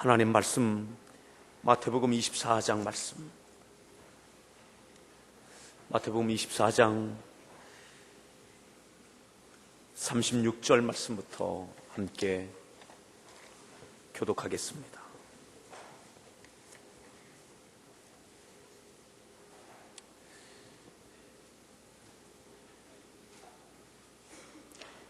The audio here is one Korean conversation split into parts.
하나님 말씀, 마태복음 24장 말씀, 마태복음 24장 36절 말씀부터 함께 교독하겠습니다.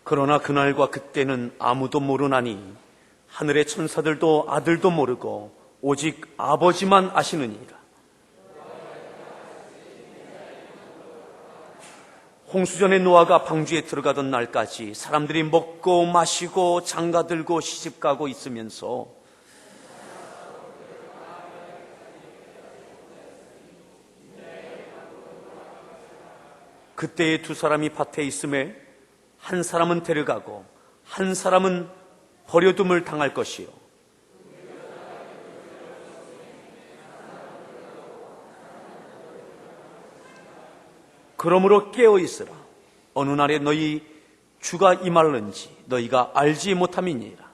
그러나 그날과 그때는 아무도 모르나니 하늘의 천사들도 아들도 모르고 오직 아버지만 아시느니라. 홍수전에 노아가 방주에 들어가던 날까지 사람들이 먹고 마시고 장가들고 시집가고 있으면서 그때에 두 사람이 밭에 있음에 한 사람은 데려가고 한 사람은 버려둠을 당할 것이요 그러므로 깨어있으라. 어느 날에 너희 주가 임할는지 너희가 알지 못함이니라.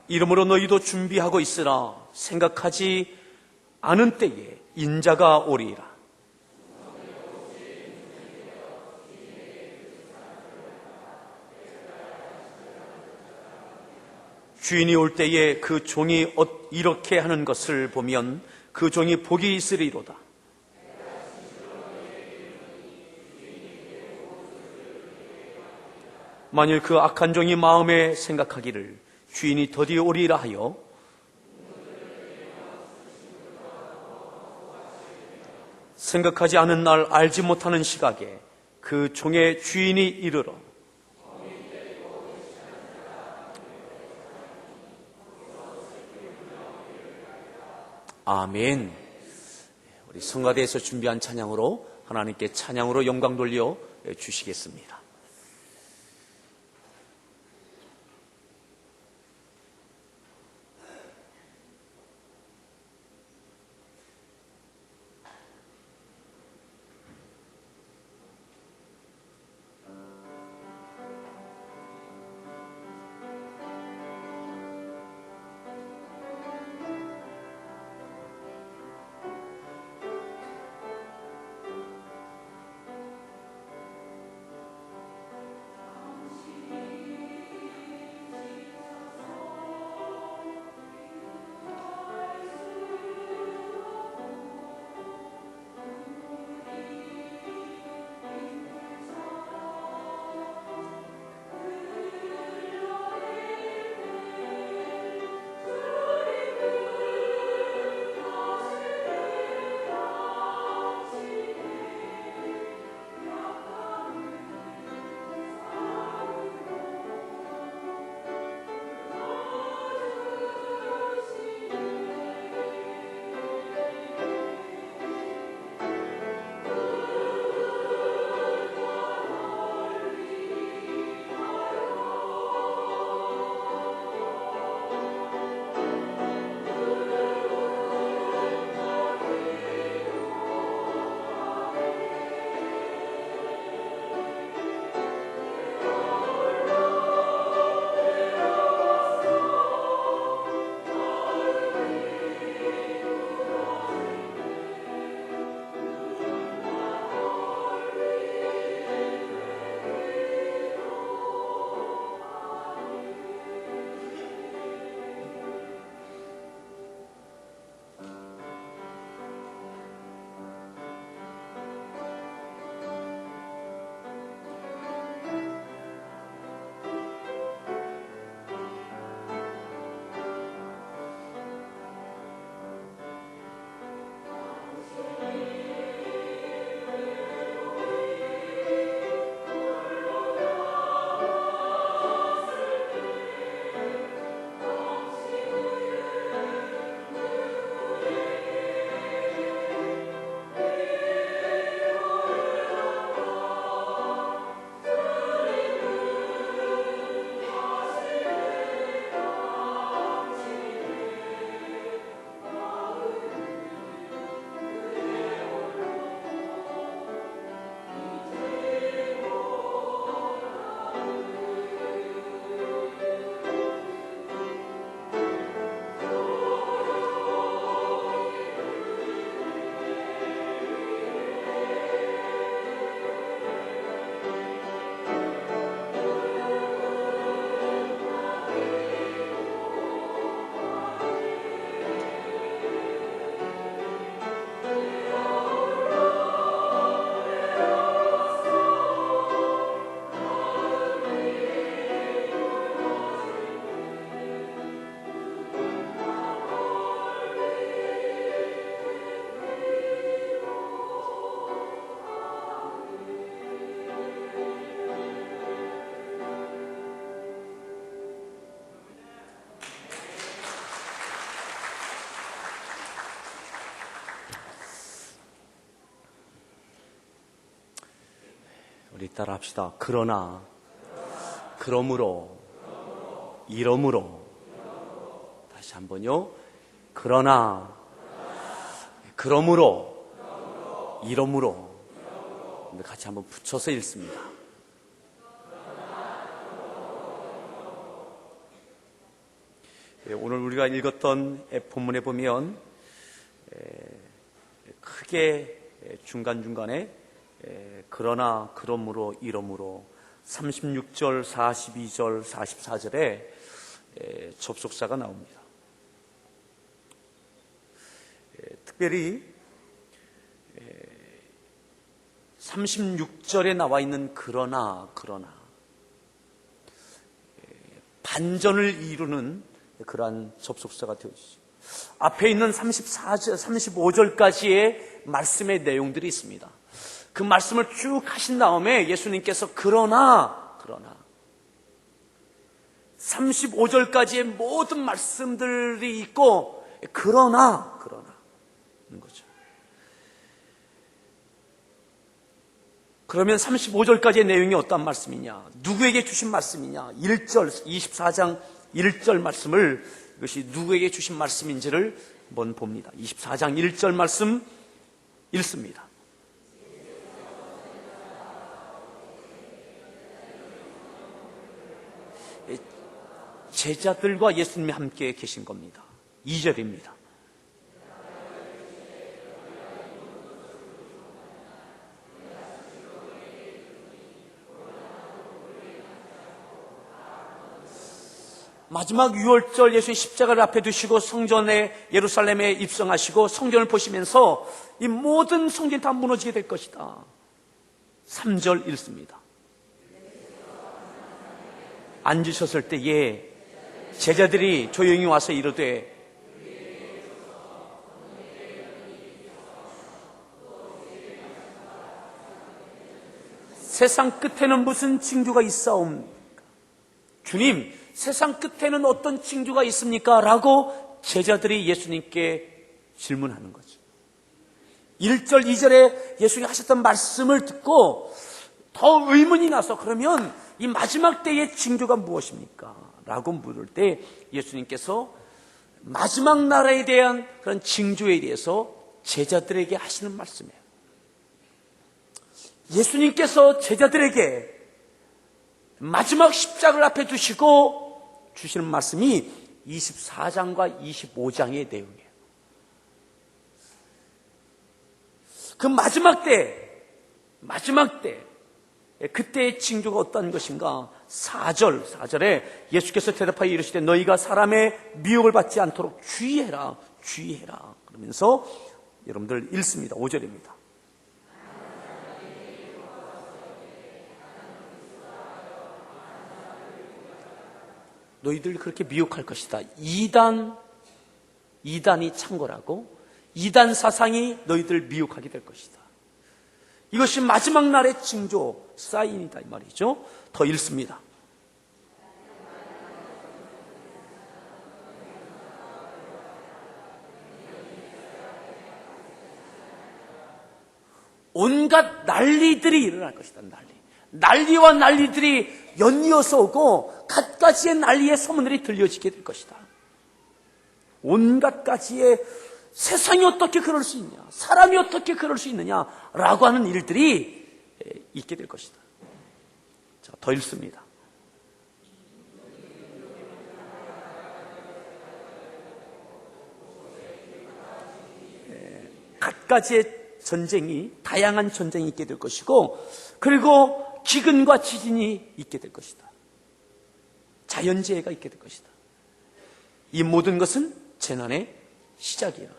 이러므로 너희도 준비하고 있으라. 생각하지 않은 때에 인자가 오리라. 주인이 올 때에 그 종이 이렇게 하는 것을 보면 그 종이 복이 있으리로다. 만일 그 악한 종이 마음에 생각하기를 주인이 더디 오리라 하여 생각하지 않은 날 알지 못하는 시각에 그 종의 주인이 이르러 아멘. 우리 성가대에서 준비한 찬양으로 하나님께 찬양으로 영광 돌려 주시겠습니다. 우리 따라 합시다. 그러나, 그러므로, 이러므로. 다시 한번요. 그러나, 그러므로, 이러므로. 같이 한번 붙여서 읽습니다. 오늘 우리가 읽었던 본문에 보면 크게 중간중간에 그러나, 그러므로, 이러므로 36절, 42절, 44절에 접속사가 나옵니다. 특별히 36절에 나와 있는 그러나 반전을 이루는 그러한 접속사가 되어지죠. 앞에 있는 34절, 35절까지의 말씀의 내용들이 있습니다. 그 말씀을 쭉 하신 다음에 예수님께서 그러나 35절까지의 모든 말씀들이 있고 그러나 는 거죠. 그러면 35절까지의 내용이 어떤 말씀이냐? 누구에게 주신 말씀이냐? 1절, 24장 1절 말씀을 이것이 누구에게 주신 말씀인지를 한번 봅니다. 24장 1절 말씀 읽습니다. 제자들과 예수님이 함께 계신 겁니다. 2절입니다. 마지막 6월절 예수님 십자가를 앞에 두시고 성전에 예루살렘에 입성하시고 성전을 보시면서 이 모든 성전이 다 무너지게 될 것이다. 3절 읽습니다. 앉으셨을 때에 제자들이 조용히 와서 이르되 세상 끝에는 무슨 징조가 있사옵니까? 주님, 세상 끝에는 어떤 징조가 있습니까? 라고 제자들이 예수님께 질문하는 거죠. 1절, 2절에 예수님이 하셨던 말씀을 듣고 더 의문이 나서 그러면 이 마지막 때의 징조가 무엇입니까? 라고 물을 때 예수님께서 마지막 나라에 대한 그런 징조에 대해서 제자들에게 하시는 말씀이에요. 예수님께서 제자들에게 마지막 십자가를 앞에 두시고 주시는 말씀이 24장과 25장의 내용이에요. 그 마지막 때 그때의 징조가 어떤 것인가? 4절에 예수께서 대답하여 이르시되 너희가 사람의 미혹을 받지 않도록 주의해라 그러면서 여러분들 읽습니다. 5절입니다. 너희들 그렇게 미혹할 것이다. 이단이 창궐하고 이단 사상이 너희들 미혹하게 될 것이다. 이것이 마지막 날의 징조, 사인이다 이 말이죠. 더 읽습니다. 온갖 난리들이 일어날 것이다. 난리와 난리들이 연이어서 오고 갖가지의 난리의 소문들이 들려지게 될 것이다. 온갖 가지의 세상이 어떻게 그럴 수 있냐, 사람이 어떻게 그럴 수 있느냐라고 하는 일들이 있게 될 것이다. 자, 더 읽습니다. 갖가지의 전쟁이, 다양한 전쟁이 있게 될 것이고, 그리고 기근과 지진이 있게 될 것이다. 자연재해가 있게 될 것이다. 이 모든 것은 재난의 시작이야.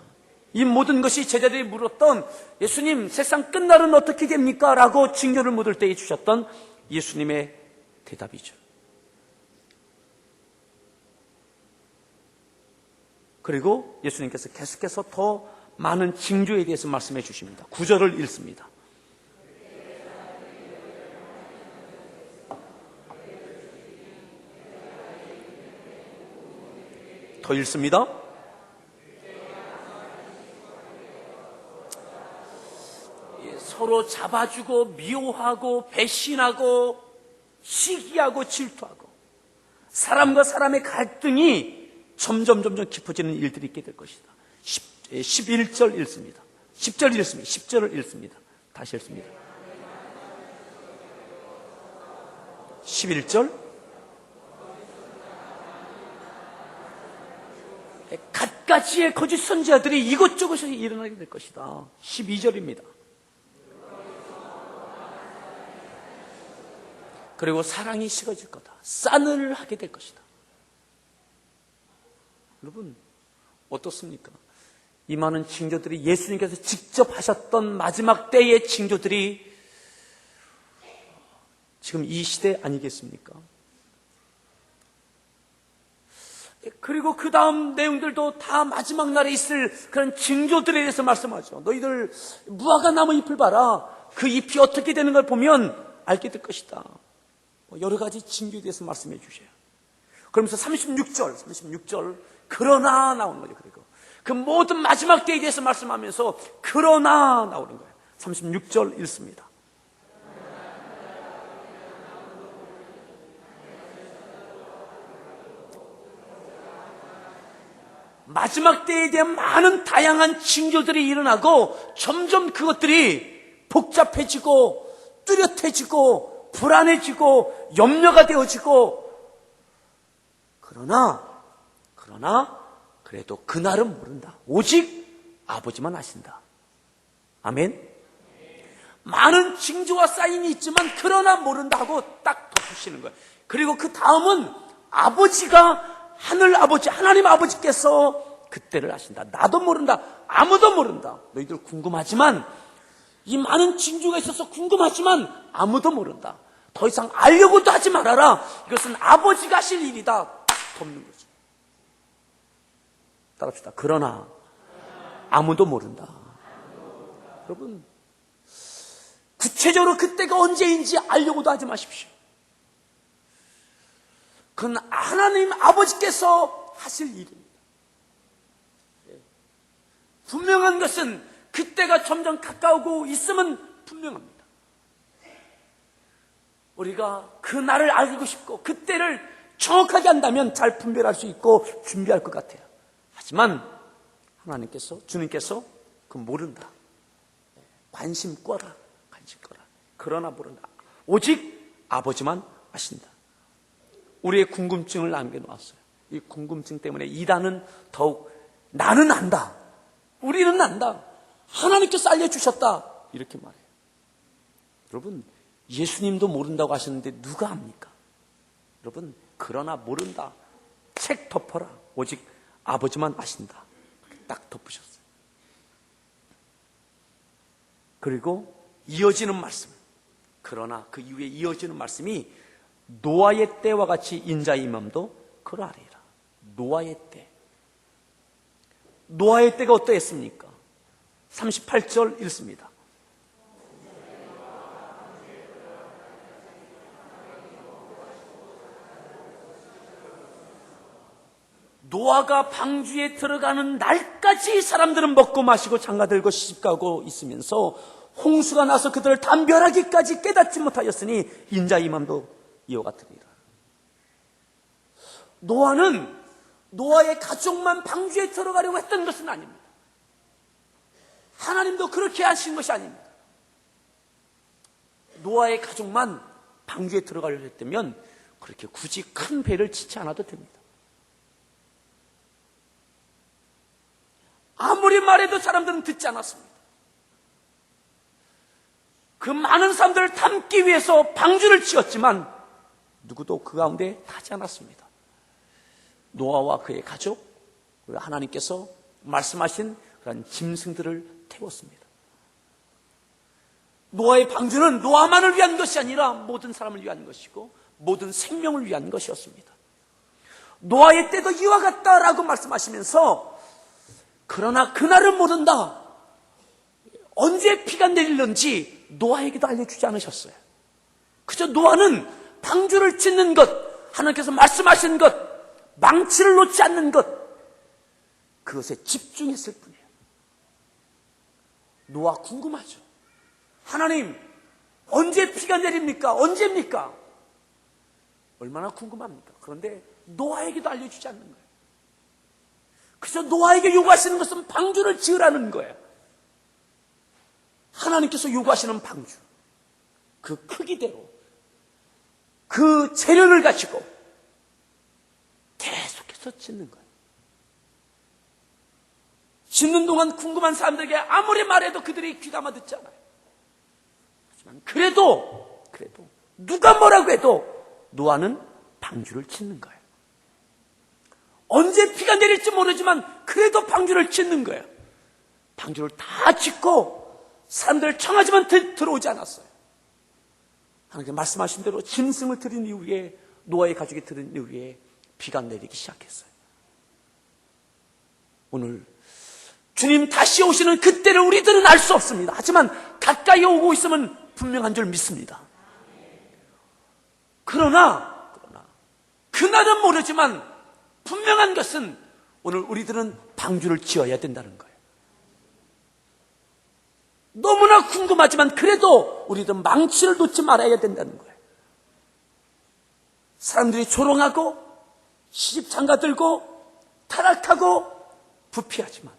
이 모든 것이 제자들이 물었던 예수님, 세상 끝날은 어떻게 됩니까? 라고 징조를 묻을 때에 주셨던 예수님의 대답이죠. 그리고 예수님께서 계속해서 더 많은 징조에 대해서 말씀해 주십니다. 9절을 읽습니다. 더 읽습니다. 서로 잡아주고 미워하고 배신하고 시기하고 질투하고 사람과 사람의 갈등이 점점 깊어지는 일들이 있게 될 것이다. 11절 읽습니다. 10절 읽습니다. 10절을 읽습니다. 다시 읽습니다. 11절 갖가지의 거짓 선지자들이 이곳저곳에서 일어나게 될 것이다. 12절입니다. 그리고 사랑이 식어질 거다. 싸늘하게 될 것이다. 여러분 어떻습니까? 이 많은 징조들이 예수님께서 직접 하셨던 마지막 때의 징조들이 지금 이 시대 아니겠습니까? 그리고 그 다음 내용들도 다 마지막 날에 있을 그런 징조들에 대해서 말씀하죠. 너희들 무화과 나무 잎을 봐라. 그 잎이 어떻게 되는 걸 보면 알게 될 것이다. 여러 가지 징조에 대해서 말씀해 주셔요. 그러면서 36절 그러나 나오는 거죠. 그리고 그 모든 마지막 때에 대해서 말씀하면서 그러나 나오는 거예요. 36절 읽습니다. 마지막 때에 대한 많은 다양한 징조들이 일어나고 점점 그것들이 복잡해지고 뚜렷해지고 불안해지고 염려가 되어지고 그러나 그래도 그날은 모른다. 오직 아버지만 아신다. 아멘. 많은 징조와 사인이 있지만 그러나 모른다 하고 딱 덮으시는 거예요. 그리고 그 다음은 아버지가 하늘 아버지 하나님 아버지께서 그때를 아신다. 나도 모른다. 아무도 모른다. 너희들 궁금하지만 이 많은 징조가 있어서 궁금하지만 아무도 모른다. 더 이상 알려고도 하지 말아라. 이것은 아버지가 하실 일이다. 딱 덮는 거죠. 따라합시다. 그러나 아무도 모른다. 여러분 구체적으로 그때가 언제인지 알려고도 하지 마십시오. 그건 하나님 아버지께서 하실 일입니다. 분명한 것은 그때가 점점 가까우고 있으면 분명합니다. 우리가 그 날을 알고 싶고 그때를 정확하게 한다면 잘 분별할 수 있고 준비할 것 같아요. 하지만 하나님께서 주님께서 그 모른다. 관심 꺼라. 그러나 모른다. 오직 아버지만 아신다. 우리의 궁금증을 남겨놓았어요. 이 궁금증 때문에 이단은 더욱 나는 안다. 우리는 안다. 하나님께서 알려주셨다. 이렇게 말해요. 여러분 예수님도 모른다고 하셨는데 누가 압니까? 여러분 그러나 모른다. 책 덮어라. 오직 아버지만 아신다. 딱 덮으셨어요. 그리고 이어지는 말씀. 그러나 그 이후에 이어지는 말씀이 노아의 때와 같이 인자의 임함도 그러하리라. 노아의 때. 노아의 때가 어떠했습니까? 38절 읽습니다. 노아가 방주에 들어가는 날까지 사람들은 먹고 마시고 장가들고 시집가고 있으면서 홍수가 나서 그들을 담벼락에까지 깨닫지 못하였으니 인자 임함도 이와 같으리라. 노아는 노아의 가족만 방주에 들어가려고 했던 것은 아닙니다. 하나님도 그렇게 하신 것이 아닙니다. 노아의 가족만 방주에 들어가려고 했다면 그렇게 굳이 큰 배를 짓지 않아도 됩니다. 아무리 말해도 사람들은 듣지 않았습니다. 그 많은 사람들을 담기 위해서 방주를 지었지만 누구도 그 가운데 타지 않았습니다. 노아와 그의 가족, 그리고 하나님께서 말씀하신 그런 짐승들을 태웠습니다. 노아의 방주는 노아만을 위한 것이 아니라 모든 사람을 위한 것이고 모든 생명을 위한 것이었습니다. 노아의 때도 이와 같다라고 말씀하시면서 그러나 그날은 모른다. 언제 비가 내리는지 노아에게도 알려주지 않으셨어요. 그저 노아는 방주를 짓는 것, 하나님께서 말씀하신 것, 망치를 놓지 않는 것, 그것에 집중했을 뿐이에요. 노아 궁금하죠. 하나님, 언제 비가 내립니까? 언제입니까? 얼마나 궁금합니까? 그런데 노아에게도 알려주지 않는 거예요. 그래서 노아에게 요구하시는 것은 방주를 지으라는 거예요. 하나님께서 요구하시는 방주, 그 크기대로, 그 재료를 가지고 계속해서 짓는 거예요. 짓는 동안 궁금한 사람들에게 아무리 말해도 그들이 귀담아 듣잖아요. 하지만 그래도 누가 뭐라고 해도 노아는 방주를 짓는 거예요. 언제 비가 내릴지 모르지만 그래도 방주를 짓는 거예요. 방주를 다 짓고 사람들 청하지만 들어오지 않았어요. 하나님께 말씀하신 대로 짐승을 들인 이후에, 노아의 가족이 들은 이후에 비가 내리기 시작했어요. 오늘 주님 다시 오시는 그때를 우리들은 알 수 없습니다. 하지만 가까이 오고 있으면 분명한 줄 믿습니다. 그러나 그날은 모르지만 분명한 것은 오늘 우리들은 방주를 지어야 된다는 거예요. 너무나 궁금하지만 그래도 우리들은 망치를 놓지 말아야 된다는 거예요. 사람들이 조롱하고 시집 장가 들고 타락하고 부패하지만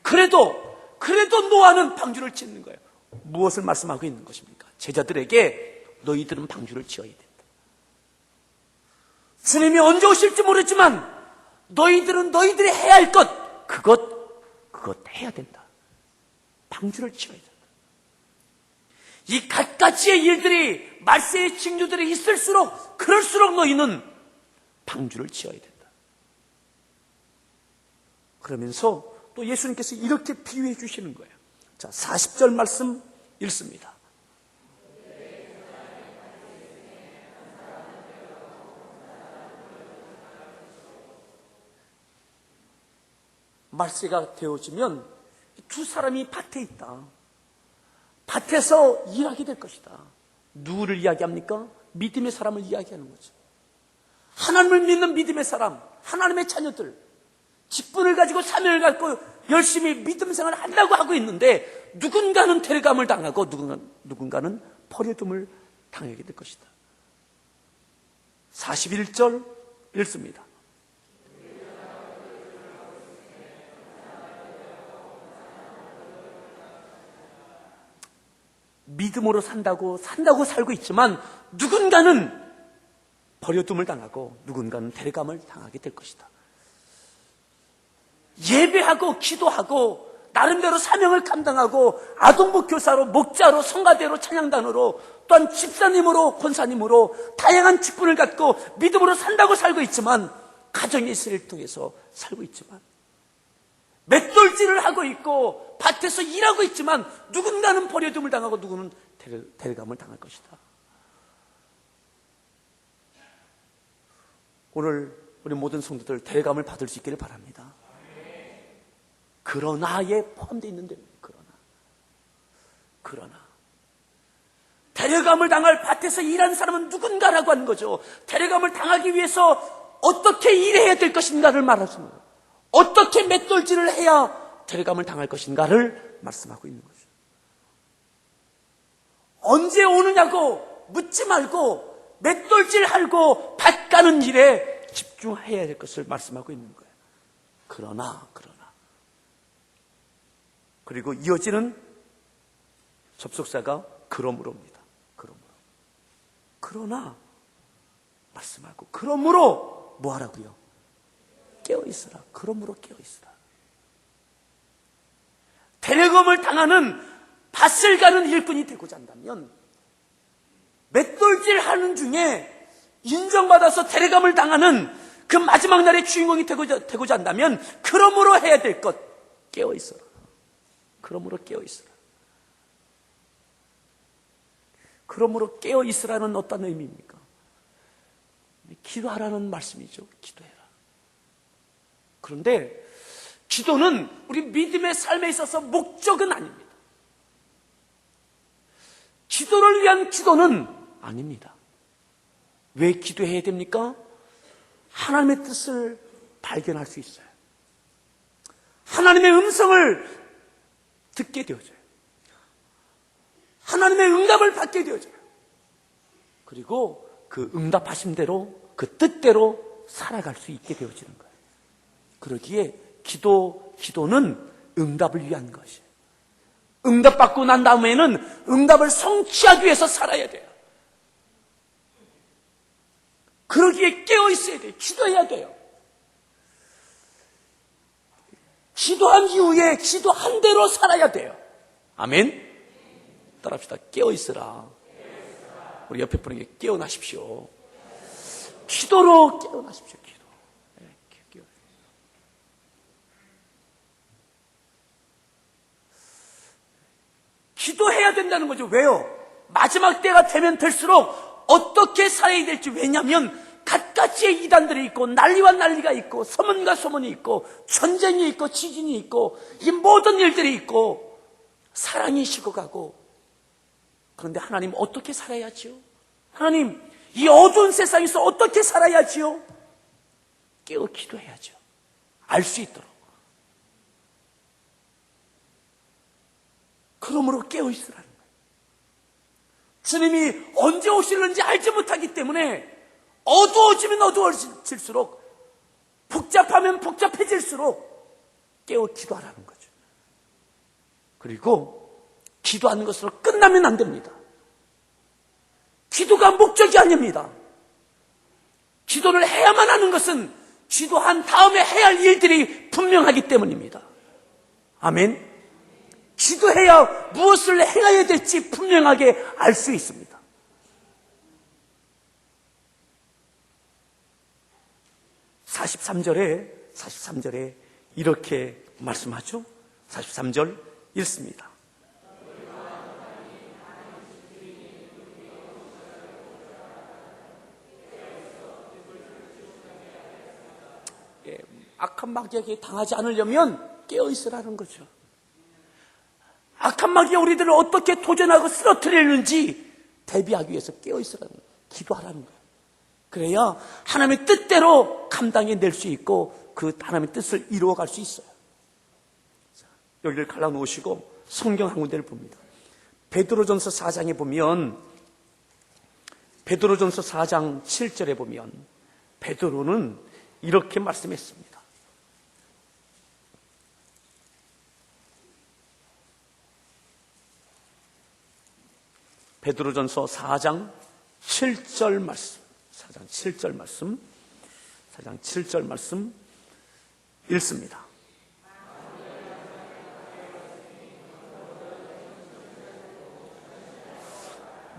그래도 노아는 방주를 짓는 거예요. 무엇을 말씀하고 있는 것입니까? 제자들에게 너희들은 방주를 지어야 된다. 주님이 언제 오실지 모르지만 너희들이 해야 할 것, 그것 해야 된다. 방주를 지어야 된다. 이 갖가지의 일들이, 말세의 징조들이 있을수록 그럴수록 너희는 방주를 지어야 된다. 그러면서 또 예수님께서 이렇게 비유해 주시는 거예요. 자, 40절 말씀 읽습니다. 말세가 되어지면 두 사람이 밭에 있다. 밭에서 일하게 될 것이다. 누구를 이야기합니까? 믿음의 사람을 이야기하는 거죠. 하나님을 믿는 믿음의 사람, 하나님의 자녀들, 직분을 가지고 사명을 갖고 열심히 믿음 생활을 한다고 하고 있는데 누군가는 데려감을 당하고 누군가는 버려둠을 당하게 될 것이다. 41절 읽습니다. 믿음으로 산다고 살고 있지만 누군가는 버려둠을 당하고 누군가는 데려감을 당하게 될 것이다. 예배하고 기도하고 나름대로 사명을 감당하고 아동부 교사로, 목자로, 성가대로, 찬양단으로, 또한 집사님으로, 권사님으로 다양한 직분을 갖고 믿음으로 산다고 살고 있지만, 가정의 일을 통해서 살고 있지만, 맷돌질을 하고 있고 밭에서 일하고 있지만 누군가는 버려둠을 당하고 누구는 데려감을 당할 것이다. 오늘 우리 모든 성도들 데려감을 받을 수 있기를 바랍니다. 그러나에 포함되어 있는데, 그러나 데려감을 당할 밭에서 일하는 사람은 누군가라고 하는 거죠. 데려감을 당하기 위해서 어떻게 일해야 될 것인가를 말하십니다. 어떻게 맷돌질을 해야 데려감을 당할 것인가를 말씀하고 있는 거죠. 언제 오느냐고 묻지 말고 맷돌질하고 밭 가는 일에 집중해야 될 것을 말씀하고 있는 거예요. 그러나 그리고 이어지는 접속사가 그러므로입니다. 그러나 말씀하고, 그러므로 뭐 하라고요? 깨어있으라. 그러므로 깨어있으라. 데려감을 당하는 밭을 가는 일꾼이 되고자 한다면, 맷돌질하는 중에 인정받아서 데려감을 당하는 그 마지막 날의 주인공이 되고자 한다면, 그러므로 해야 될 것, 깨어있어라. 그러므로 깨어있으라. 그러므로 깨어있으라는 어떤 의미입니까? 기도하라는 말씀이죠. 기도해라. 그런데 기도는 우리 믿음의 삶에 있어서 목적은 아닙니다. 기도를 위한 기도는 아닙니다. 왜 기도해야 됩니까? 하나님의 뜻을 발견할 수 있어요. 하나님의 음성을 듣게 되어져요. 하나님의 응답을 받게 되어져요. 그리고 그 응답하신 대로, 그 뜻대로 살아갈 수 있게 되어지는 거예요. 그러기에 기도는 응답을 위한 것이에요. 응답받고 난 다음에는 응답을 성취하기 위해서 살아야 돼요. 그러기에 깨어있어야 돼요. 기도해야 돼요. 기도한 이후에 기도한 대로 살아야 돼요. 아멘? 따라합시다. 깨어있으라. 우리 옆에 분에게 깨어나십시오. 기도로 깨어나십시오. 기도. 기도해야 된다는 거죠. 왜요? 마지막 때가 되면 될수록 어떻게 살아야 될지. 왜냐하면 갖가지의 이단들이 있고 난리와 난리가 있고 소문과 소문이 있고 전쟁이 있고 지진이 있고 이 모든 일들이 있고 사랑이 식어가고. 그런데 하나님 어떻게 살아야지요? 하나님 이 어두운 세상에서 어떻게 살아야지요? 깨어 기도해야죠. 알 수 있도록. 그러므로 깨어 있으라는 거예요. 주님이 언제 오실는지 알지 못하기 때문에 어두워지면 어두워질수록, 복잡하면 복잡해질수록 깨어 기도하라는 거죠. 그리고 기도하는 것으로 끝나면 안 됩니다. 기도가 목적이 아닙니다. 기도를 해야만 하는 것은 기도한 다음에 해야 할 일들이 분명하기 때문입니다. 아멘. 기도해야 무엇을 행해야 될지 분명하게 알 수 있습니다. 43절에 이렇게 말씀하죠. 43절 읽습니다. 악한 마귀에게 당하지 않으려면 깨어있으라는 거죠. 악한 마귀가 우리들을 어떻게 도전하고 쓰러뜨리는지 대비하기 위해서 깨어있으라는 거예요. 기도하라는 거예요. 그래야 하나님의 뜻대로 감당해낼 수 있고 그 하나님의 뜻을 이루어갈 수 있어요. 여기를 갈라놓으시고 성경 한 군데를 봅니다. 베드로전서 4장에 보면, 베드로전서 4장 7절에 보면 베드로는 이렇게 말씀했습니다. 베드로전서 4장 7절 말씀, 4장 7절 말씀 읽습니다.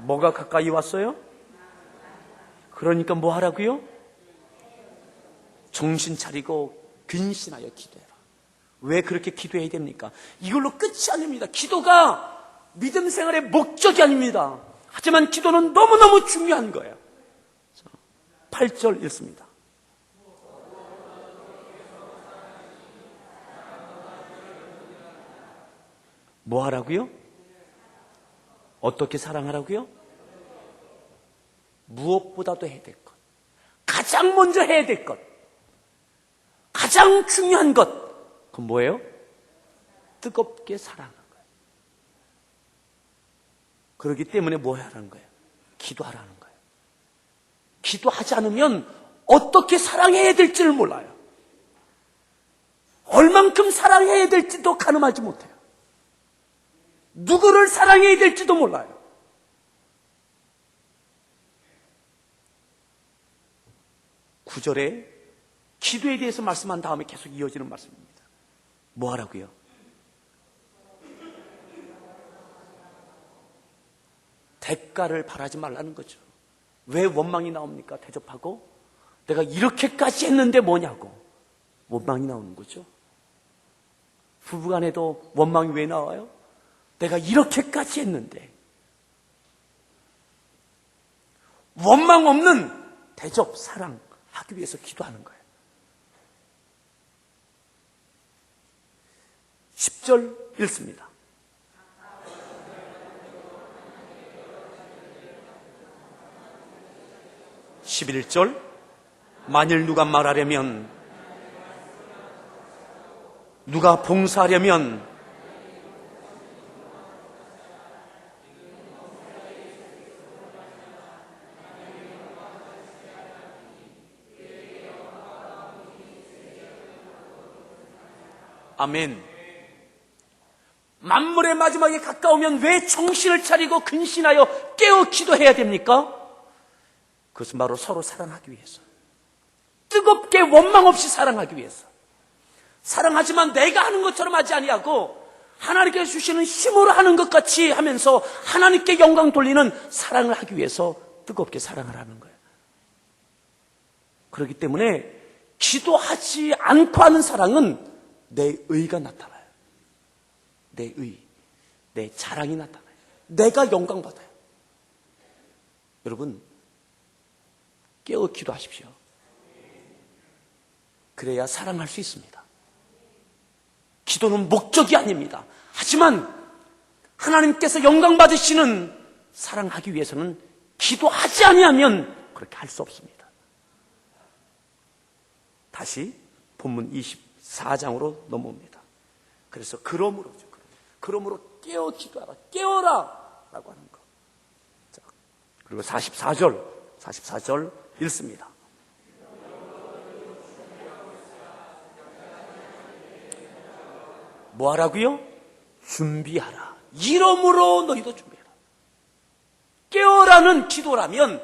뭐가 가까이 왔어요? 그러니까 뭐 하라고요? 정신 차리고 근신하여 기도해라. 왜 그렇게 기도해야 됩니까? 이걸로 끝이 아닙니다. 기도가 믿음 생활의 목적이 아닙니다. 하지만 기도는 너무너무 중요한 거예요. 8절 읽습니다. 뭐 하라고요? 어떻게 사랑하라고요? 무엇보다도 해야 될 것, 가장 먼저 해야 될 것, 가장 중요한 것, 그건 뭐예요? 뜨겁게 사랑하는 거예요. 그렇기 때문에 뭐 하라는 거예요? 기도하라는 거예요. 기도하지 않으면 어떻게 사랑해야 될지를 몰라요. 얼만큼 사랑해야 될지도 가늠하지 못해요. 누구를 사랑해야 될지도 몰라요. 구절에 기도에 대해서 말씀한 다음에 계속 이어지는 말씀입니다. 뭐 하라고요? 대가를 바라지 말라는 거죠. 왜 원망이 나옵니까? 대접하고 내가 이렇게까지 했는데 뭐냐고 원망이 나오는 거죠. 부부간에도 원망이 왜 나와요? 내가 이렇게까지 했는데. 원망 없는 대접, 사랑하기 위해서 기도하는 거예요. 10절 읽습니다. (11절) 만일 누가 말하려면, 누가 봉사하려면 아멘. 만물의 마지막에 가까우면 왜 정신을 차리고 근신하여 깨어 기도해야 됩니까? 그것은 바로 서로 사랑하기 위해서, 뜨겁게 원망 없이 사랑하기 위해서. 사랑하지만 내가 하는 것처럼 하지 아니하고 하나님께 주시는 힘으로 하는 것 같이 하면서 하나님께 영광 돌리는 사랑을 하기 위해서 뜨겁게 사랑을 하는 거예요. 그렇기 때문에 기도하지 않고 하는 사랑은 내 의가 나타나요. 내 의, 내 자랑이 나타나요. 내가 영광받아요. 여러분, 깨어 기도하십시오. 그래야 사랑할 수 있습니다. 기도는 목적이 아닙니다. 하지만 하나님께서 영광 받으시는 사랑하기 위해서는 기도하지 아니하면 그렇게 할 수 없습니다. 다시 본문 24장으로 넘어옵니다. 그래서 그러므로 깨어 기도하라, 깨어라 라고 하는 거. 자, 그리고 44절 읽습니다. 뭐 하라고요? 준비하라. 이러므로 너희도 준비해라. 깨어라는 기도라면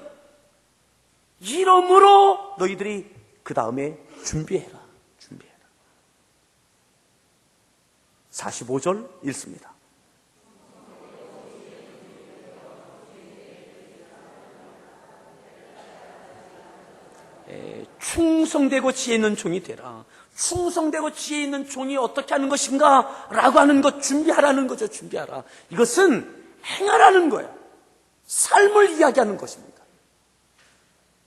이러므로 너희들이 그 다음에 준비해라. 45절 읽습니다. 충성되고 지혜 있는 종이 되라. 충성되고 지혜 있는 종이 어떻게 하는 것인가? 라고 하는 것, 준비하라는 거죠. 준비하라. 이것은 행하라는 거예요. 삶을 이야기하는 것입니다.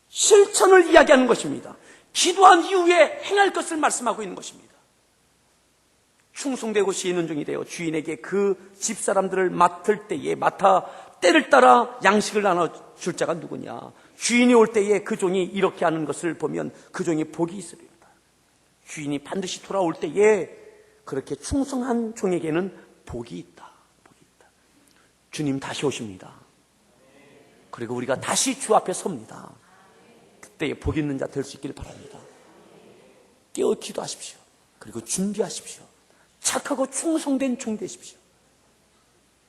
실천을 이야기하는 것입니다. 기도한 이후에 행할 것을 말씀하고 있는 것입니다. 충성되고 지혜 있는 종이 되어 주인에게 그 집사람들을 맡아 때를 따라 양식을 나눠줄 자가 누구냐? 주인이 올 때에 그 종이 이렇게 하는 것을 보면 그 종이 복이 있으리로다. 주인이 반드시 돌아올 때에 그렇게 충성한 종에게는 복이 있다. 주님 다시 오십니다. 그리고 우리가 다시 주 앞에 섭니다. 그때에 복 있는 자 될 수 있기를 바랍니다. 깨어 기도하십시오. 그리고 준비하십시오. 착하고 충성된 종 되십시오.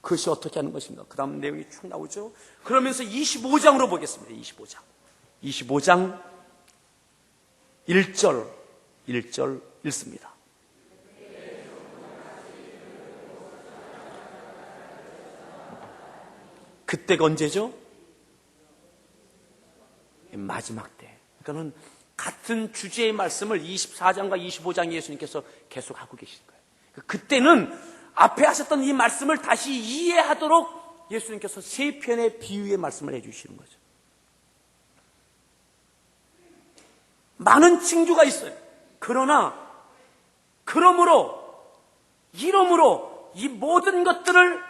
그것이 어떻게 하는 것인가? 그 다음 내용이 쭉 나오죠. 그러면서 25장으로 보겠습니다. 25장 1절 읽습니다. 그때가 언제죠? 마지막 때. 그러니까는 같은 주제의 말씀을 24장과 25장 예수님께서 계속 하고 계신 거예요. 그때는 앞에 하셨던 이 말씀을 다시 이해하도록 예수님께서 세 편의 비유의 말씀을 해주시는 거죠. 많은 징조가 있어요. 이러므로 이 모든 것들을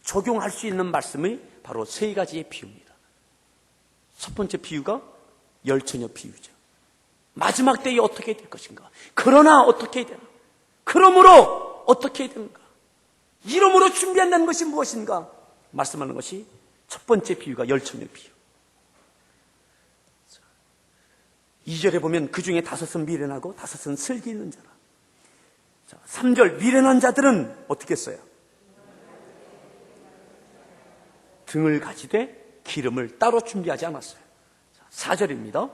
적용할 수 있는 말씀이 바로 세 가지의 비유입니다. 첫 번째 비유가 열처녀 비유죠. 마지막 때에 어떻게 될 것인가? 그러나 어떻게 해야 되나? 그러므로 어떻게 해야 되는가? 이러므로 준비한다는 것이 무엇인가? 말씀하는 것이 첫 번째 비유가 열처녀 비유. 2절에 보면 그 중에 5은 미련하고 5은 슬기 있는 자라. 3절 미련한 자들은 어떻게 했어요? 등을 가지되 기름을 따로 준비하지 않았어요. 4절입니다.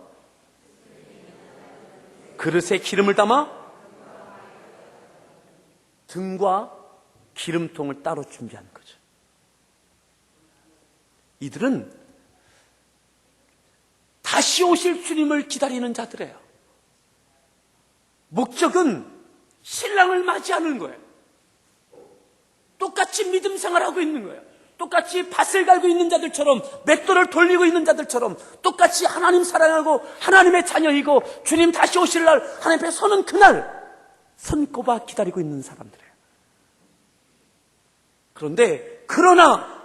그릇에 기름을 담아 등과 기름통을 따로 준비하는 거죠. 이들은 다시 오실 주님을 기다리는 자들이에요. 목적은 신랑을 맞이하는 거예요. 똑같이 믿음 생활하고 있는 거예요. 똑같이 밭을 갈고 있는 자들처럼, 맷돌을 돌리고 있는 자들처럼, 똑같이 하나님 사랑하고 하나님의 자녀이고 주님 다시 오실 날 하나님 앞에 서는 그날 손꼽아 기다리고 있는 사람들이에요. 그런데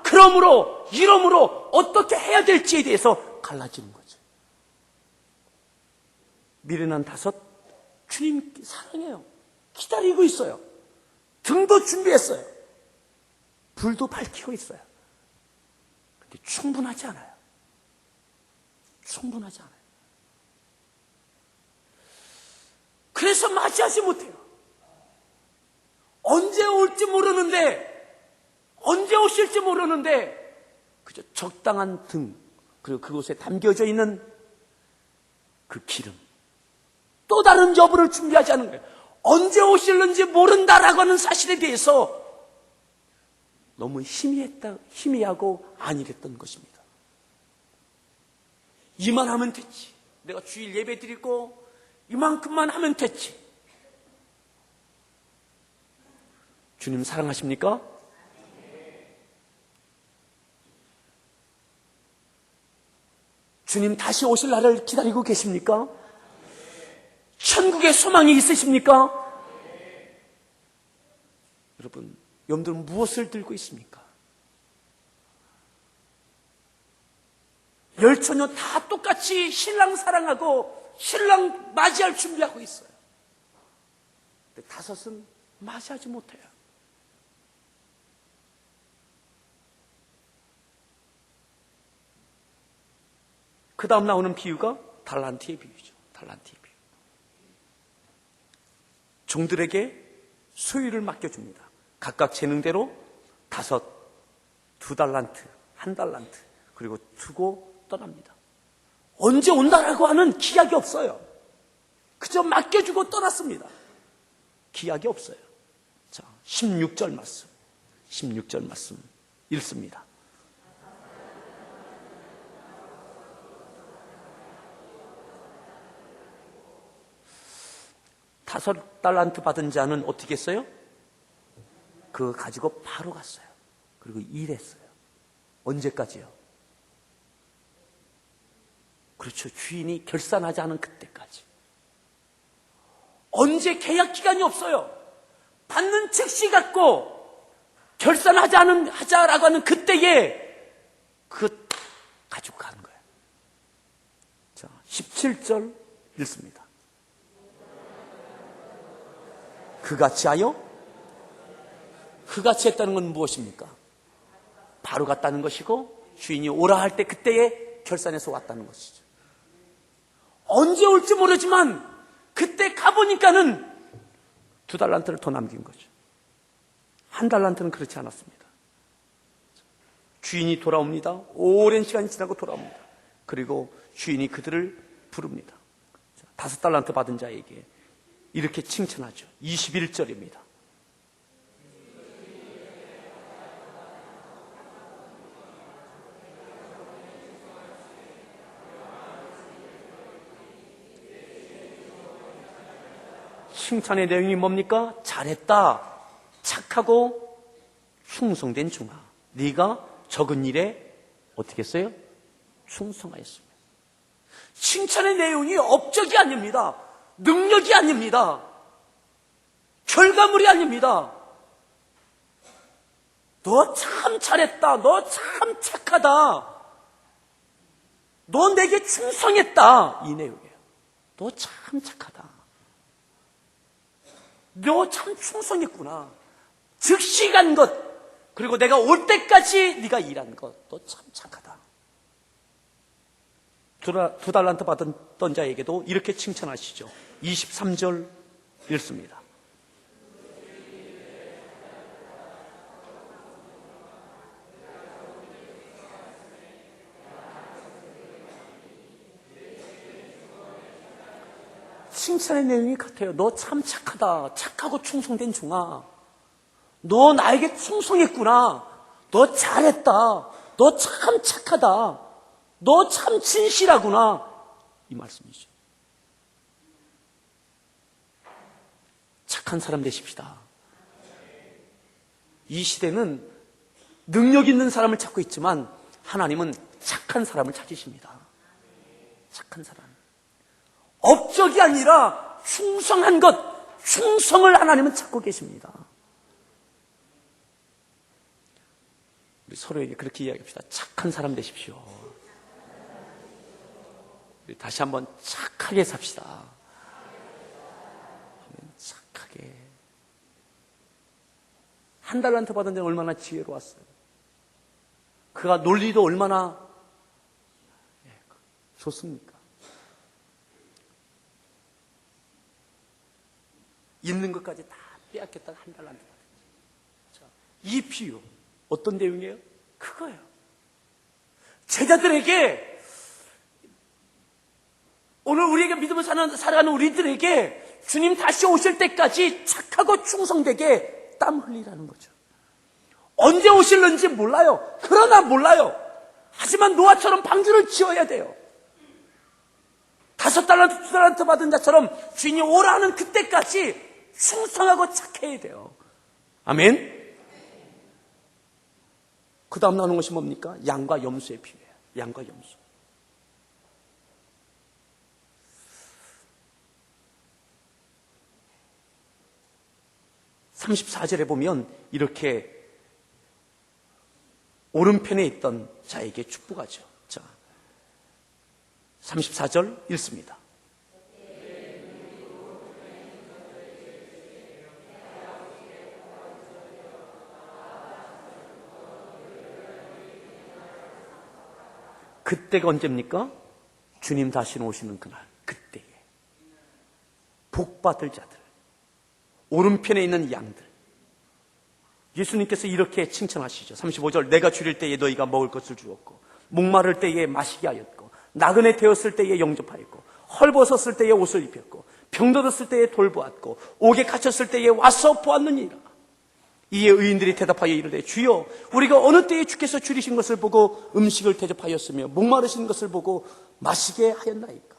그러므로 이러므로 어떻게 해야 될지에 대해서 갈라지는 거죠. 미련한 5 주님 사랑해요. 기다리고 있어요. 등도 준비했어요. 불도 밝히고 있어요. 그런데 충분하지 않아요. 그래서 맞이하지 못해요. 언제 올지 모르는데, 언제 오실지 모르는데, 그저 적당한 등, 그리고 그곳에 담겨져 있는 그 기름, 또 다른 여부를 준비하지 않은 거예요. 언제 오실는지 모른다라고 하는 사실에 대해서 너무 희미하고 안일했던 것입니다. 이만 하면 됐지. 내가 주일 예배 드리고 이만큼만 하면 됐지. 주님 사랑하십니까? 주님 다시 오실 날을 기다리고 계십니까? 천국의 소망이 있으십니까? 여러분, 여러분들은 무엇을 들고 있습니까? 열처녀 다 똑같이 신랑 사랑하고 신랑 맞이할 준비하고 있어요. 근데 다섯은 맞이하지 못해요. 그 다음 나오는 비유가 달란트의 비유죠. 달란트의 비유. 종들에게 소유를 맡겨줍니다. 각각 재능대로 5, 2달란트, 1달란트, 그리고 두고 떠납니다. 언제 온다라고 하는 기약이 없어요. 그저 맡겨주고 떠났습니다. 기약이 없어요. 자, 16절 말씀. 16절 말씀 읽습니다. 5달란트 받은 자는 어떻게 했어요? 그거 가지고 바로 갔어요. 그리고 일했어요. 언제까지요? 그렇죠. 주인이 결산하지 않은 그때까지. 언제 계약 기간이 없어요. 받는 즉시 갖고 결산하지 않은 하자라고 하는 그때에 그 가지고 가는 거예요. 자, 17절 읽습니다. 그같이 하여? 그같이 했다는 건 무엇입니까? 바로 갔다는 것이고 주인이 오라 할 때 그때에 결산해서 왔다는 것이죠. 언제 올지 모르지만 그때 가보니까는 2달란트를 더 남긴 거죠. 1달란트는 그렇지 않았습니다. 주인이 돌아옵니다. 오랜 시간이 지나고 돌아옵니다. 그리고 주인이 그들을 부릅니다. 5달란트 받은 자에게 이렇게 칭찬하죠. 21절입니다. 칭찬의 내용이 뭡니까? 잘했다. 착하고 충성된 종아. 네가 적은 일에 어떻게 했어요? 충성하였습니다. 칭찬의 내용이 업적이 아닙니다. 능력이 아닙니다. 결과물이 아닙니다. 너 참 잘했다. 너 참 착하다. 너 내게 충성했다. 이 내용이에요. 너 참 착하다. 너 참 충성했구나. 즉시 간 것, 그리고 내가 올 때까지 네가 일한 것, 너 참 착하다. 2달란트 받았던 자에게도 이렇게 칭찬하시죠. 23절 읽습니다. 칭찬의 내용이 같아요. 너 참 착하다. 착하고 충성된 종아. 너 나에게 충성했구나. 너 잘했다. 너 참 착하다. 너 참 진실하구나. 이 말씀이죠. 착한 사람 되십시다. 이 시대는 능력 있는 사람을 찾고 있지만 하나님은 착한 사람을 찾으십니다. 착한 사람. 업적이 아니라 충성한 것, 충성을 하나님은 찾고 계십니다. 우리 서로에게 그렇게 이야기합시다. 착한 사람 되십시오. 우리 다시 한번 착하게 삽시다. 착하게. 1달란트 받은 데는 얼마나 지혜로웠어요. 그가 논리도 얼마나 좋습니까? 있는 것까지 다 빼앗겼다가 1달란트 받았지. 이 비유 어떤 내용이에요? 그거예요. 제자들에게, 오늘 우리에게 믿음을 살아가는 우리들에게 주님 다시 오실 때까지 착하고 충성되게 땀 흘리라는 거죠. 언제 오실는지 몰라요. 그러나 몰라요. 하지만 노아처럼 방주를 지어야 돼요. 5달란트, 2달란트 받은 자처럼 주인이 오라는 그때까지 충성하고 착해야 돼요. 아멘. 그 다음 나오는 것이 뭡니까? 양과 염소의 비유예요. 양과 염소. (34절에) 보면 이렇게 오른편에 있던 자에게 축복하죠. 자, 34절 읽습니다. 그때가 언제입니까? 주님 다시 오시는 그날, 그때에 복받을 자들, 오른편에 있는 양들, 예수님께서 이렇게 칭찬하시죠. 35절, 내가 줄일 때에 너희가 먹을 것을 주었고, 목마를 때에 마시게 하였고, 나그네 되었을 때에 영접하였고, 헐벗었을 때에 옷을 입혔고, 병들었을 때에 돌보았고, 옥에 갇혔을 때에 와서 보았느니라. 이에 의인들이 대답하여 이르되, 주여, 우리가 어느 때에 주께서 줄이신 것을 보고 음식을 대접하였으며 목마르신 것을 보고 마시게 하였나이까?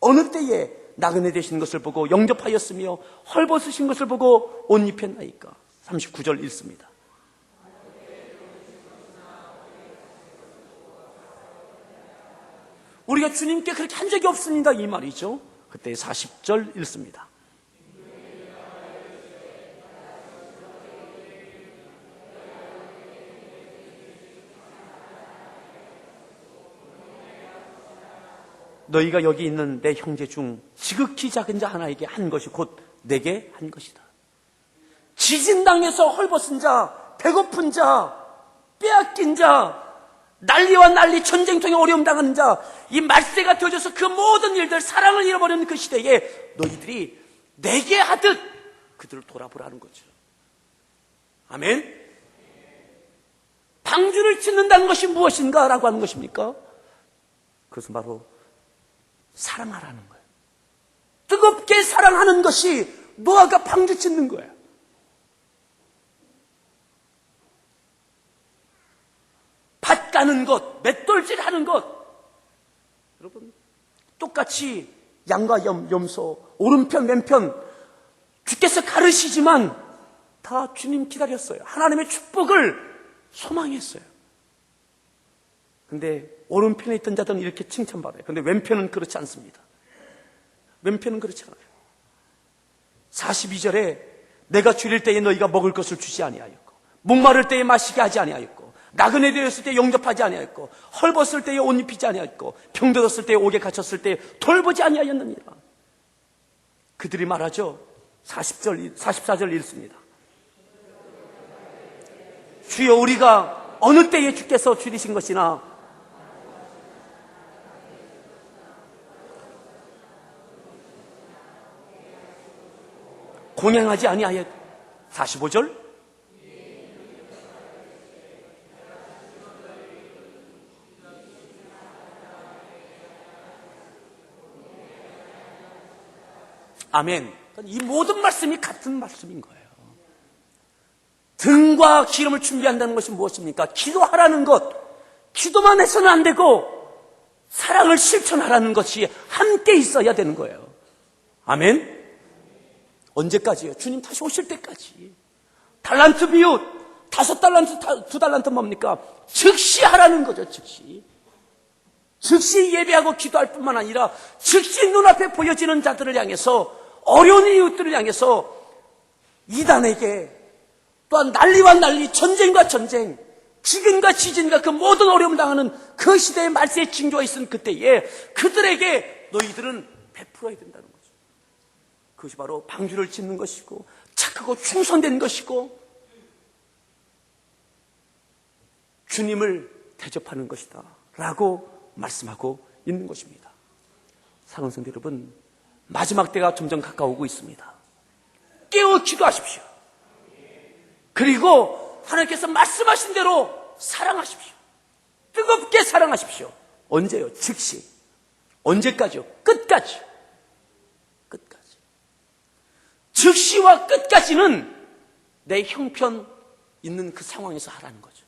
어느 때에 나그네 되신 것을 보고 영접하였으며 헐벗으신 것을 보고 옷 입혔나이까? 39절 읽습니다. 우리가 주님께 그렇게 한 적이 없습니다, 이 말이죠. 그때 40절 읽습니다. 너희가 여기 있는 내 형제 중 지극히 작은 자 하나에게 한 것이 곧 내게 한 것이다. 지진당해서 헐벗은 자, 배고픈 자, 빼앗긴 자, 난리와 난리, 전쟁통에 어려움 당하는 자, 이 말세가 되어져서 그 모든 일들, 사랑을 잃어버리는 그 시대에 너희들이 내게 하듯 그들을 돌아보라는 거죠. 아멘. 방주를 짓는다는 것이 무엇인가 라고 하는 것입니까? 그것은 바로 사랑하라는 거예요. 뜨겁게 사랑하는 것이 노아가 방주 짓는 거예요. 밭 가는 것, 맷돌질 하는 것, 여러분 똑같이 양과 염소, 오른편 왼편 주께서 가르시지만 다 주님 기다렸어요. 하나님의 축복을 소망했어요. 근데 오른편에 있던 자들은 이렇게 칭찬받아요. 근데 왼편은 그렇지 않습니다. 왼편은 그렇지 않아요. 42절에 내가 줄일 때에 너희가 먹을 것을 주지 아니하였고, 목마를 때에 마시게 하지 아니하였고, 나그네 되었을 때 영접하지 아니하였고, 헐벗을 때에 옷 입히지 아니하였고, 병들었을 때에 옥에 갇혔을 때에 돌보지 아니하였느니라. 그들이 말하죠. 44절 읽습니다. 주여, 우리가 어느 때에 주께서 줄이신 것이나 공양하지 아니하였. 45절 아멘. 이 모든 말씀이 같은 말씀인 거예요. 등과 기름을 준비한다는 것이 무엇입니까? 기도하라는 것, 기도만 해서는 안 되고 사랑을 실천하라는 것이 함께 있어야 되는 거예요. 아멘. 언제까지요? 주님 다시 오실 때까지. 달란트 비유, 5달란트, 2달란트 뭡니까? 즉시 하라는 거죠. 즉시. 즉시 예배하고 기도할 뿐만 아니라 즉시 눈앞에 보여지는 자들을 향해서, 어려운 이웃들을 향해서, 이단에게, 또한 난리와 난리, 전쟁과 전쟁, 지진과 지진과 그 모든 어려움 당하는 그 시대의 말세의 징조가 있은 그때에 그들에게 너희들은 베풀어야 된다는 거죠. 그것이 바로 방주를 짓는 것이고, 착하고 충성된 것이고, 주님을 대접하는 것이다 라고 말씀하고 있는 것입니다. 사랑하는 성도 여러분, 마지막 때가 점점 가까우고 있습니다. 깨어 기도하십시오. 그리고 하나님께서 말씀하신 대로 사랑하십시오. 뜨겁게 사랑하십시오. 언제요? 즉시. 언제까지요? 끝까지. 끝까지. 즉시와 끝까지는 내 형편 있는 그 상황에서 하라는 거죠.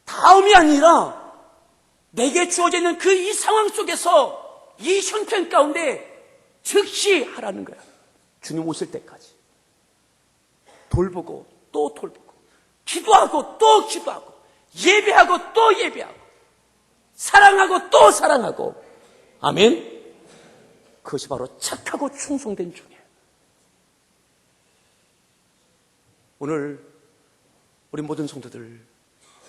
다음이 아니라 내게 주어져 있는 그 이 상황 속에서 이 형편 가운데 즉시 하라는 거야. 주님 오실 때까지. 돌보고 또 돌보고, 기도하고 또 기도하고, 예배하고 또 예배하고, 사랑하고 또 사랑하고. 아멘. 그것이 바로 착하고 충성된 종이에요. 오늘 우리 모든 성도들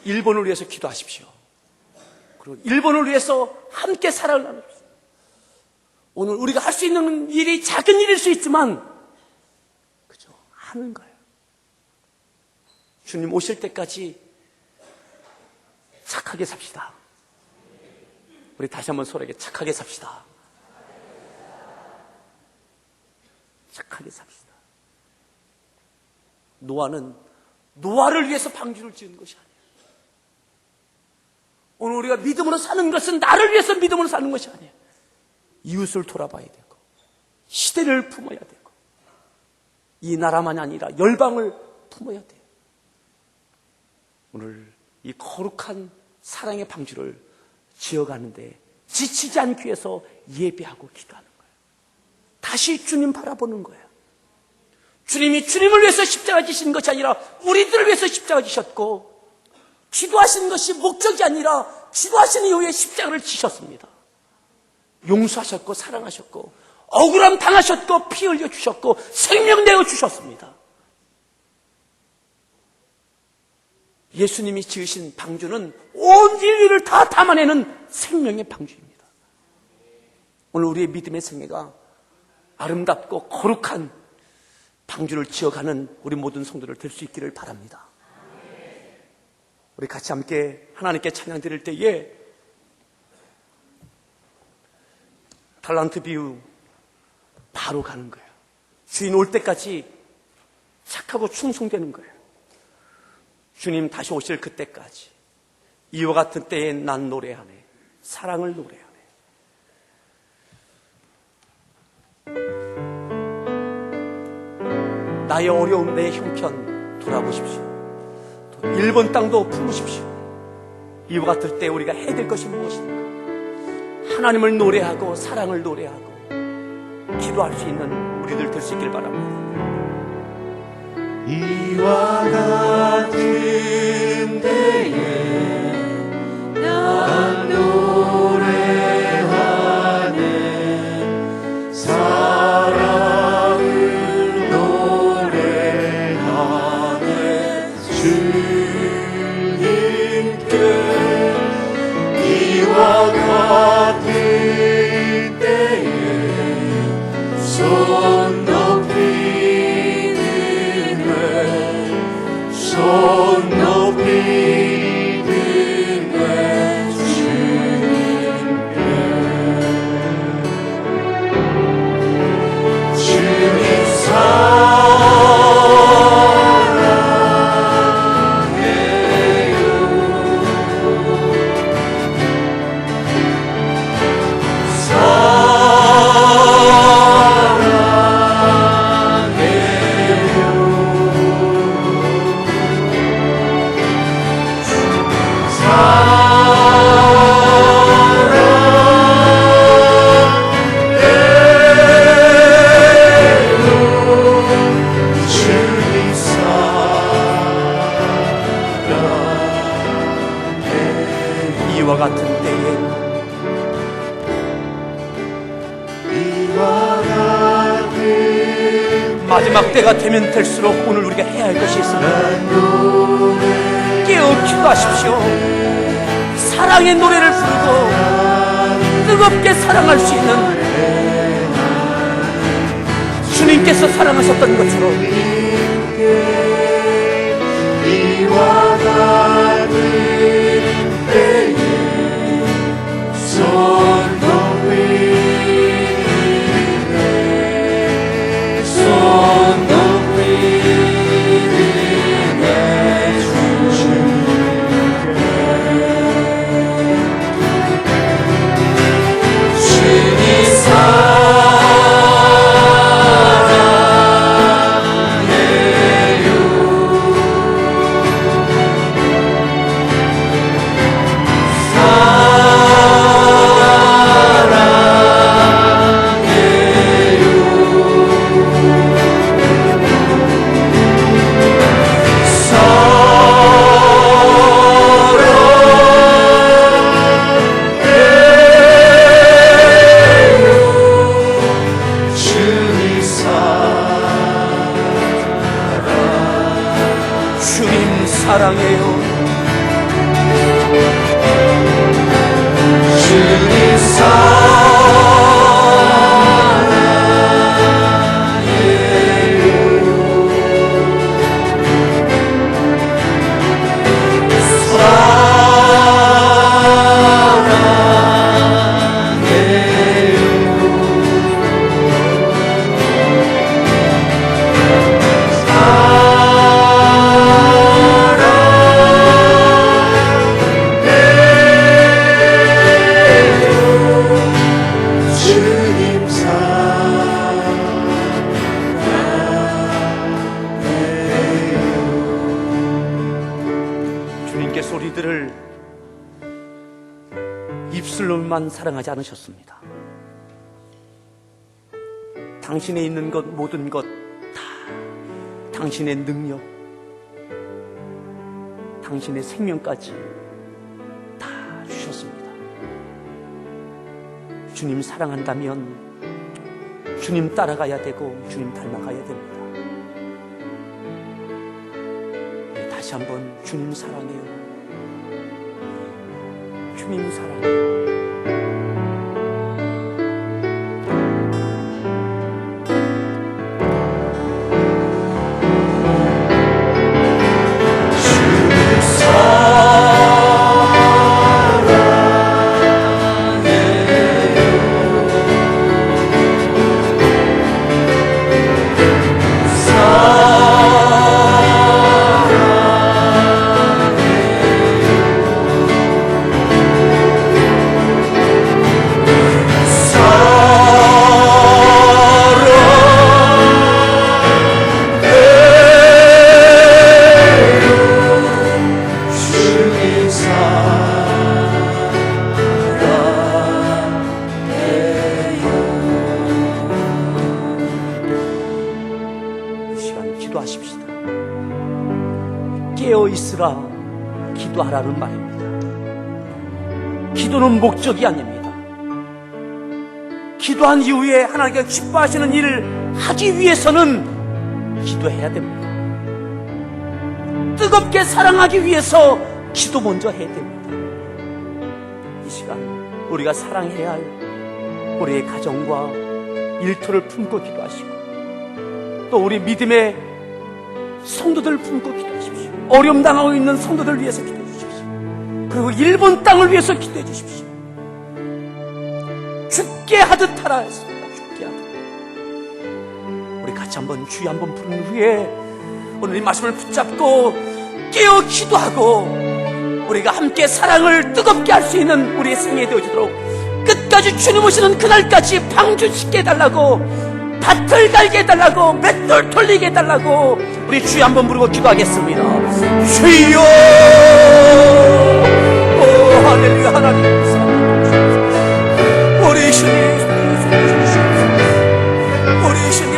일본을 위해서 기도하십시오. 그리고 일본을 위해서 함께 사랑을 나눕시다. 오늘 우리가 할 수 있는 일이 작은 일일 수 있지만 그죠? 하는 거예요. 주님 오실 때까지 착하게 삽시다. 우리 다시 한번 서로에게 착하게 삽시다. 착하게 삽시다. 노아는 노아를 위해서 방주를 지은 것이 아니에요. 오늘 우리가 믿음으로 사는 것은 나를 위해서 믿음으로 사는 것이 아니에요. 이웃을 돌아봐야 되고, 시대를 품어야 되고, 이 나라만이 아니라 열방을 품어야 돼요. 오늘 이 거룩한 사랑의 방주를 지어가는데 지치지 않기 위해서 예배하고 기도하는 거예요. 다시 주님 바라보는 거예요. 주님이 주님을 위해서 십자가 지신 것이 아니라 우리들을 위해서 십자가 지셨고, 기도하시는 것이 목적이 아니라 기도하신 이후에 십자가를 지셨습니다. 용서하셨고 사랑하셨고 억울함 당하셨고 피 흘려 주셨고 생명 내어 주셨습니다. 예수님이 지으신 방주는 온 인류를 다 담아내는 생명의 방주입니다. 오늘 우리의 믿음의 생애가 아름답고 거룩한 방주를 지어가는 우리 모든 성도들 될 수 있기를 바랍니다. 우리 같이 함께 하나님께 찬양 드릴 때에 달란트 비유 바로 가는 거예요. 주인 올 때까지 착하고 충성되는 거예요. 주님 다시 오실 그때까지 이와 같은 때에 난 노래하네. 사랑을 노래하네. 나의 어려움, 내 형편 돌아보십시오. 또 일본 땅도 품으십시오. 이와 같을 때 우리가 해야 될 것이 무엇입니까? 하나님을 노래하고 사랑을 노래하고 기도할 수 있는 우리들 될 수 있길 바랍니다. 이와 같은 때에 난 노래하네. 사랑을 노래하네. 주님께 이와 같은 때에 손 높이 손 높이 드네 주님께 주님 사랑해요. 이와 같은 때에 마지막 때가 되면 될수록 오늘 우리가 해야 할 것이 있습니다. 깨어 기도하십시오. 사랑의 노래를 부르고 뜨겁게 사랑할 수 있는 주님께서 사랑하셨던 것처럼 이와 같은 때에 손 높이 드네 손 높이 드네 입술로만 사랑하지 않으셨습니다. 당신에 있는 것, 모든 것 다 당신의 능력, 당신의 생명까지 다 주셨습니다. 주님 사랑한다면 주님 따라가야 되고 주님 닮아가야 됩니다. 다시 한번 주님 사랑해요. 주님 사랑해요. 기도하십시다. 깨어 있으라 기도하라는 말입니다. 기도는 목적이 아닙니다. 기도한 이후에 하나님께서 기뻐하시는 일을 하기 위해서는 기도해야 됩니다. 뜨겁게 사랑하기 위해서 기도 먼저 해야 됩니다. 이 시간 우리가 사랑해야 할 우리의 가정과 일터를 품고 기도하시고, 또 우리 믿음의 성도들을 품고 기도하십시오. 어려움 당하고 있는 성도들을 위해서 기도해 주십시오. 그리고 일본 땅을 위해서 기도해 주십시오. 죽게 하듯 하라 했습니다. 죽게 하듯. 우리 같이 한번 주여 한번 부른 후에 오늘 이 말씀을 붙잡고 깨어 기도하고 우리가 함께 사랑을 뜨겁게 할 수 있는 우리의 생애가 되어지도록 끝까지 주님 오시는 그날까지 방주짓게 해달라고, 밭을 갈게 해달라고, 맷돌 돌리게 해달라고 우리 주여 한번 부르고 기도하겠습니다. 주여, 오 할렐루야. 하나님 우리 주님, 우리 주님,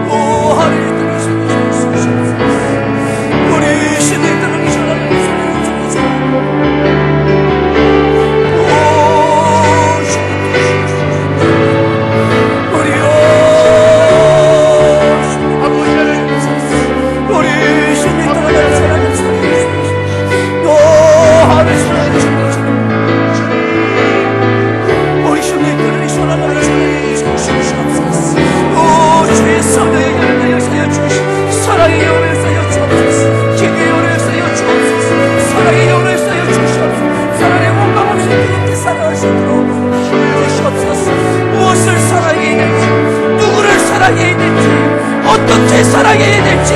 오 할렐루야. 우리 주님 무엇을 사랑해야 될지, 누구를 사랑해야 될지, 어떻게 사랑해야 될지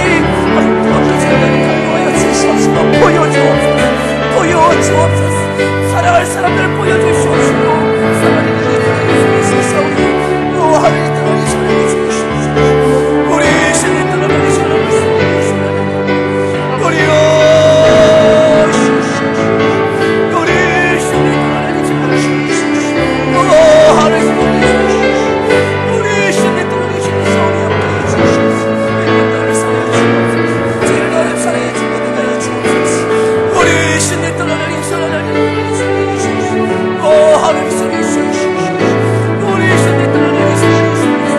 보여주시옵소서. 보여주옵소서. 사랑할 사람들 보여주시옵소서. 사랑하는 사람들 오 하나님 떠나니 사랑해 주시옵소서. 우리 신이 떠나니 사랑해 주시옵소서. 우리요 우리 신이 떠나니 사랑해 주시옵소서. 오 하나님 우리 신이 떠나니 사랑해 주시옵소서. 나를 사랑해 주옵소서. 주를 나를 사랑해 주옵소서. 우리 신이 떠나니 사랑해 주옵소서. 오 하나님 사랑해 주옵소서. 우리 신이 떠나니 사랑해 주옵소서.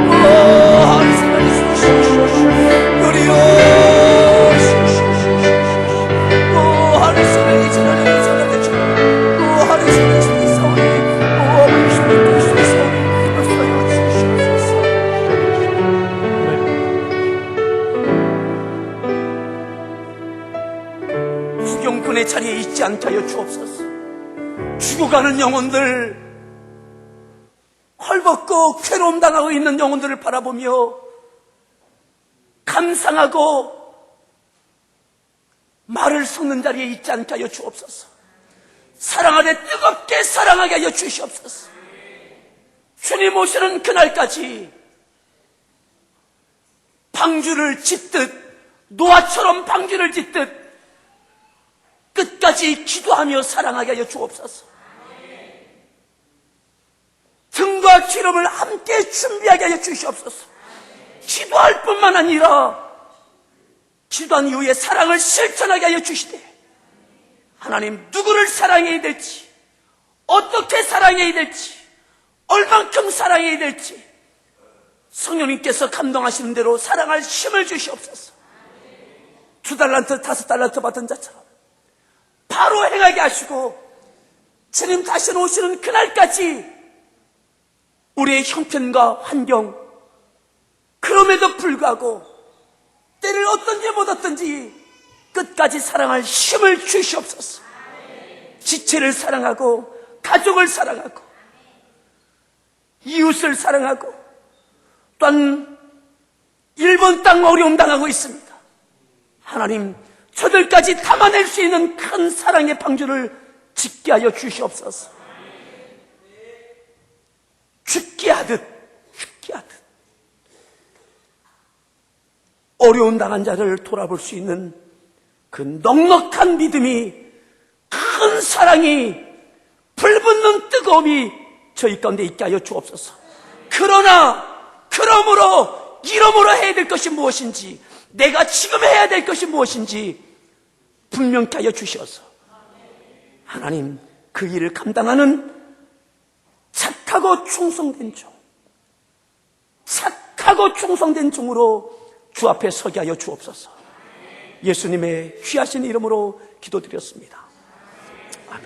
오 하나님 사랑해 주옵소서. 우리요 오 하나님 사랑해 주옵소서. 오 하나님 사랑해 주옵소서. 오 우리 신이 떠나니 사랑해 주옵소서. 구경꾼의 자리에 있지 않게 하여 주옵소서. 죽어가는 영혼들, 헐벗고 괴로움 당하고 있는 영혼들을 바라보며 감상하고 말을 섞는 자리에 있지 않게 하여 주옵소서. 사랑하되 뜨겁게 사랑하게 하여 주시옵소서. 주님 오시는 그날까지 방주를 짓듯, 노아처럼 방주를 짓듯 끝까지 끝까지 기도하며 사랑하게 하여 주옵소서. 등과 기름을 함께 준비하게 하여 주시옵소서. 기도할 뿐만 아니라 기도한 이후에 사랑을 실천하게 하여 주시되, 하나님, 누구를 사랑해야 될지, 어떻게 사랑해야 될지, 얼만큼 사랑해야 될지 성령님께서 감동하시는 대로 사랑할 힘을 주시옵소서. 2달란트 5달란트 받은 자처럼 바로 행하게 하시고, 주님 다시 오시는 그날까지 우리의 형편과 환경, 그럼에도 불구하고 때를 어떤지 못 어떤지 끝까지 사랑할 힘을 주시옵소서. 지체를 사랑하고, 가족을 사랑하고, 이웃을 사랑하고, 또한 일본 땅 어려움 당하고 있습니다. 하나님, 저들까지 담아낼 수 있는 큰 사랑의 방주를 짓게 하여 주시옵소서. 죽게 하듯 어려운 당한 자를 돌아볼 수 있는 그 넉넉한 믿음이, 큰 사랑이, 불붙는 뜨거움이 저희 가운데 있게 하여 주옵소서. 그러므로 해야 될 것이 무엇인지, 내가 지금 해야 될 것이 무엇인지 분명케 하여 주셔서 하나님, 그 일을 감당하는 착하고 충성된 종으로 주 앞에 서게 하여 주옵소서. 예수님의 귀하신 이름으로 기도드렸습니다.